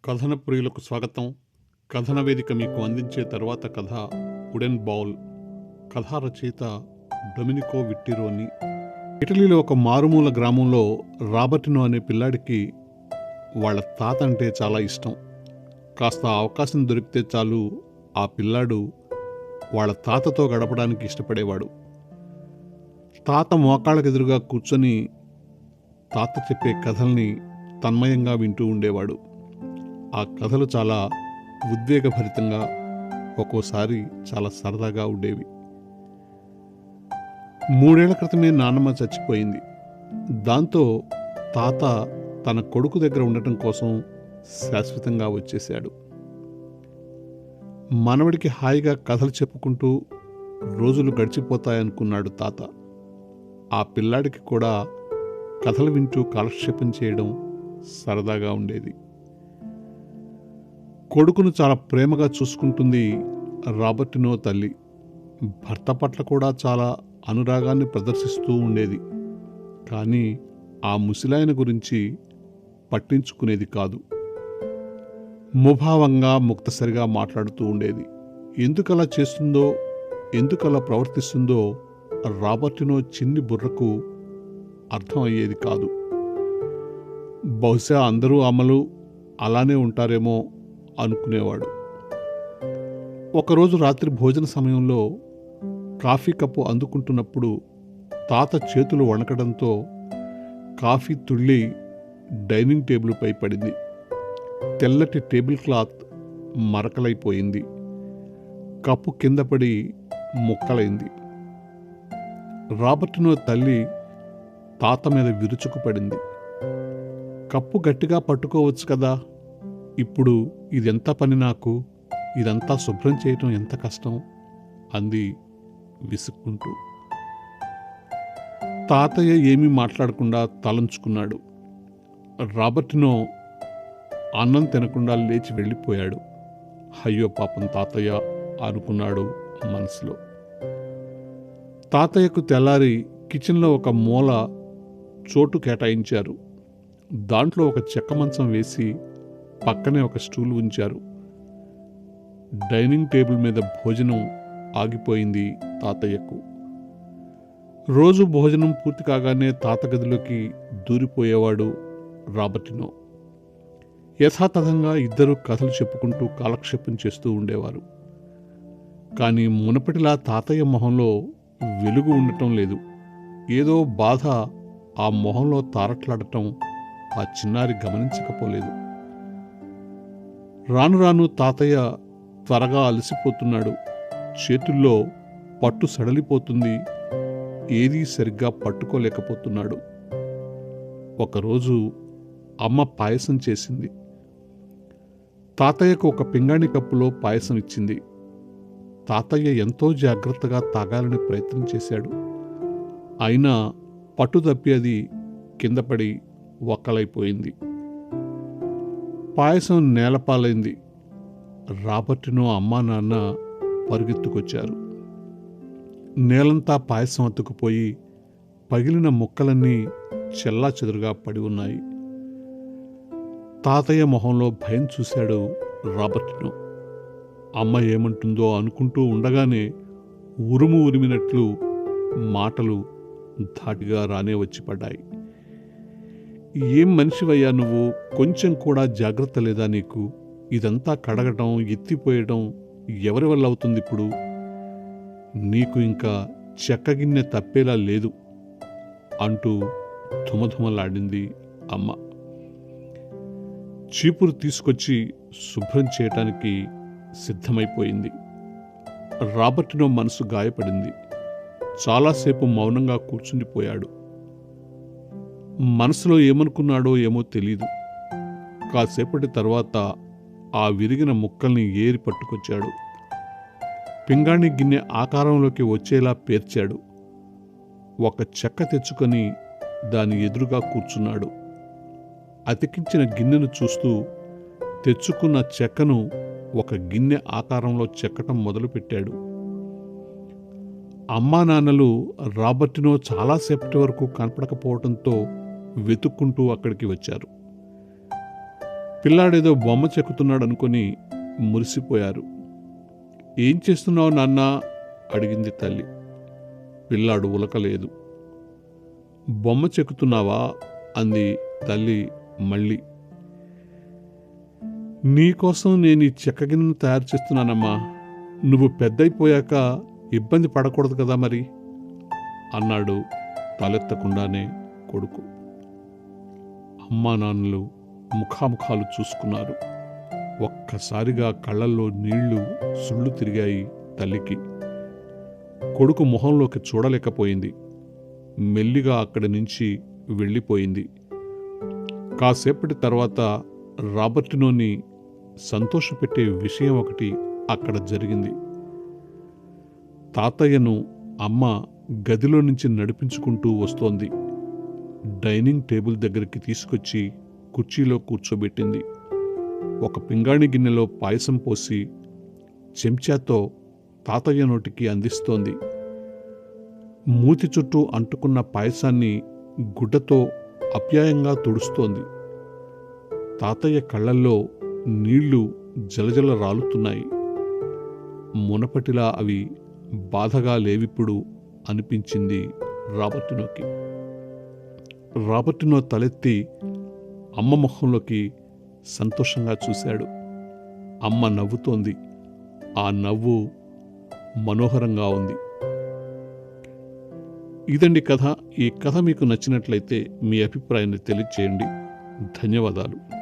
కథన ప్రియులకు స్వాగతం. కథన వేదిక మీకు అందించే తర్వాత కథ వుడెన్ బౌల్. కథా రచయిత డొమినికో విట్టిరోని. ఇటలీలో ఒక మారుమూల గ్రామంలో రాబర్టినో అనే పిల్లాడికి వాళ్ళ తాత అంటే చాలా ఇష్టం. కాస్త అవకాశం దొరికితే చాలు ఆ పిల్లాడు వాళ్ళ తాతతో గడపడానికి ఇష్టపడేవాడు. తాత మోకాళ్ళకెదురుగా కూర్చొని తాత చెప్పే కథల్ని తన్మయంగా వింటూ ఉండేవాడు. ఆ కథలు చాలా ఉద్వేగభరితంగా, ఒక్కోసారి చాలా సరదాగా ఉండేవి. 3 ఏళ్ల క్రితమే నాన్నమ్మ చచ్చిపోయింది. దాంతో తాత తన కొడుకు దగ్గర ఉండటం కోసం శాశ్వతంగా వచ్చేశాడు. మనవడికి హాయిగా కథలు చెప్పుకుంటూ రోజులు గడిచిపోతాయనుకున్నాడు తాత. ఆ పిల్లాడికి కూడా కథలు వింటూ కాలక్షేపం చేయడం సరదాగా ఉండేది. కొడుకును చాలా ప్రేమగా చూసుకుంటుంది రాబర్టినో తల్లి. భర్త పట్ల కూడా చాలా అనురాగాన్ని ప్రదర్శిస్తూ ఉండేది. కానీ ఆ ముసిలాయన గురించి పట్టించుకునేది కాదు. ముభావంగా ముక్తసరిగా మాట్లాడుతూ ఉండేది. ఎందుకలా చేస్తుందో, ఎందుకలా ప్రవర్తిస్తుందో రాబర్టినో చిన్ని బుర్రకు అర్థమయ్యేది కాదు. బహుశా అందరూ అమ్మలు అలానే ఉంటారేమో అనుకునేవాడు. ఒకరోజు రాత్రి భోజన సమయంలో కాఫీ కప్పు అందుకుంటున్నప్పుడు తాత చేతులు వణకడంతో కాఫీ తుళ్ళి డైనింగ్ టేబుల్పై పడింది. తెల్లటి టేబుల్ క్లాత్ మరకలైపోయింది. కప్పు కింద పడి ముక్కలైంది. రాబర్టినో తల్లి తాత మీద విరుచుకు పడింది. కప్పు గట్టిగా పట్టుకోవచ్చు కదా, ఇప్పుడు ఇదెంత పని నాకు, ఇదంతా శుభ్రం చేయటం ఎంత కష్టం అంది విసుక్కుంటూ. తాతయ్య ఏమీ మాట్లాడకుండా తలంచుకున్నాడు. రాబర్టినో అన్నం తినకుండా లేచి వెళ్ళిపోయాడు. అయ్యో పాపం తాతయ్య అనుకున్నాడు మనసులో. తాతయ్యకు తెల్లారి కిచెన్లో ఒక మూల చోటు కేటాయించారు. దాంట్లో ఒక చెక్క మంచం వేసి పక్కనే ఒక స్టూల్ ఉంచారు. డైనింగ్ టేబుల్ మీద భోజనం ఆగిపోయింది తాతయ్యకు. రోజు భోజనం పూర్తి కాగానే తాత గదిలోకి దూరిపోయేవాడు రాబర్టినో. యథాతథంగా ఇద్దరు కథలు చెప్పుకుంటూ కాలక్షేపం చేస్తూ ఉండేవారు. కానీ మునపటిలా తాతయ్య మొహంలో వెలుగు ఉండటం లేదు. ఏదో బాధ ఆ మొహంలో తారట్లాడటం ఆ చిన్నారి గమనించకపోలేదు. రాను రాను తాతయ్య త్వరగా అలసిపోతున్నాడు. చేతుల్లో పట్టు సడలిపోతుంది. ఏదీ సరిగ్గా పట్టుకోలేకపోతున్నాడు. ఒకరోజు అమ్మ పాయసం చేసింది. తాతయ్యకు ఒక పింగాణి కప్పులో పాయసం ఇచ్చింది. తాతయ్య ఎంతో జాగ్రత్తగా తాగాలని ప్రయత్నం చేశాడు. అయినా పట్టు తప్పి అది కిందపడి ఒక్కలైపోయింది. పాయసం నేలపాలైంది. రాబర్టినో అమ్మా నాన్న పరుగెత్తుకొచ్చారు. నేలంతా పాయసం అతుకుపోయి పగిలిన ముక్కలన్నీ చెల్లాచెదురుగా పడి ఉన్నాయి. తాతయ్య మొహంలో భయం చూశాడు రాబర్టినో. అమ్మ ఏమంటుందో అనుకుంటూ ఉండగానే ఉరుము ఉరిమినట్లు మాటలు ధాటిగా రానే వచ్చి పడ్డాయి. ఏం మనిషివయ్యా నువ్వు, కొంచెం కూడా జాగ్రత్త లేదా నీకు? ఇదంతా కడగటం, ఎత్తిపోయడం ఎవరి వల్ల అవుతుంది ఇప్పుడు? నీకు ఇంకా చెక్క గిన్నె తప్పేలా లేదు అంటూ ధుమధుమలాడింది అమ్మ. చీపురు తీసుకొచ్చి శుభ్రం చేయటానికి సిద్ధమైపోయింది. రాబర్టినో మనసు గాయపడింది. చాలాసేపు మౌనంగా కూర్చుండిపోయాడు. మనసులో ఏమనుకున్నాడో ఏమో తెలీదు. కాసేపటి తర్వాత ఆ విరిగిన ముక్కల్ని ఏరి పట్టుకొచ్చాడు. పింగాణి గిన్నె ఆకారంలోకి వచ్చేలా పేర్చాడు. ఒక చెక్క తెచ్చుకొని దాని ఎదురుగా కూర్చున్నాడు. అతికించిన గిన్నెను చూస్తూ తెచ్చుకున్న చెక్కను ఒక గిన్నె ఆకారంలో చెక్కటం మొదలుపెట్టాడు. అమ్మా నాన్నలు రాబర్టినో చాలాసేపటి వరకు కనపడకపోవడంతో వెతుక్కుంటూ అక్కడికి వచ్చారు. పిల్లాడేదో బొమ్మ చెక్కుతున్నాడు అనుకుని మురిసిపోయారు. ఏం చేస్తున్నావు నాన్న అడిగింది తల్లి. పిల్లాడు ఉలకలేదు. బొమ్మ చెక్కుతున్నావా అంది తల్లి మళ్ళీ. నీకోసం నేను ఈ చెక్కగిన్నెను తయారు చేస్తున్నానమ్మా. నువ్వు పెద్దయిపోయాక ఇబ్బంది పడకూడదు కదా మరి అన్నాడు తలెత్తకుండానే కొడుకు. అమ్మా నాన్నలు ముఖాముఖాలు చూసుకున్నారు. ఒక్కసారిగా కళ్ళల్లో నీళ్లు సుళ్ళు తిరిగాయి తల్లికి. కొడుకు మొహంలోకి చూడలేకపోయింది. మెల్లిగా అక్కడి నుంచి వెళ్ళిపోయింది. కాసేపటి తర్వాత రాబర్టినోని సంతోషపెట్టే విషయం ఒకటి అక్కడ జరిగింది. తాతయ్యను అమ్మ గదిలో నుంచి నడిపించుకుంటూ వస్తోంది. డైనింగ్ టేబుల్ దగ్గరికి తీసుకొచ్చి కుర్చీలో కూర్చోబెట్టింది. ఒక పింగాణి గిన్నెలో పాయసం పోసి చెంచాతో తాతయ్య నోటికి అందిస్తోంది. మూతి చుట్టూ అంటుకున్న పాయసాన్ని గుడ్డతో అప్యాయంగా తుడుస్తోంది. తాతయ్య కళ్ళల్లో నీళ్లు జలజల రాలుతున్నాయి. మునపటిలా అవి బాధగా లేవిప్పుడు అనిపించింది రాబర్టినోకి. రాబర్టినో తలెత్తి అమ్మ ముఖంలోకి సంతోషంగా చూశాడు. అమ్మ నవ్వుతోంది. ఆ నవ్వు మనోహరంగా ఉంది. ఇదండి కథ. ఈ కథ మీకు నచ్చినట్లయితే మీ అభిప్రాయాన్ని తెలియచేయండి. ధన్యవాదాలు.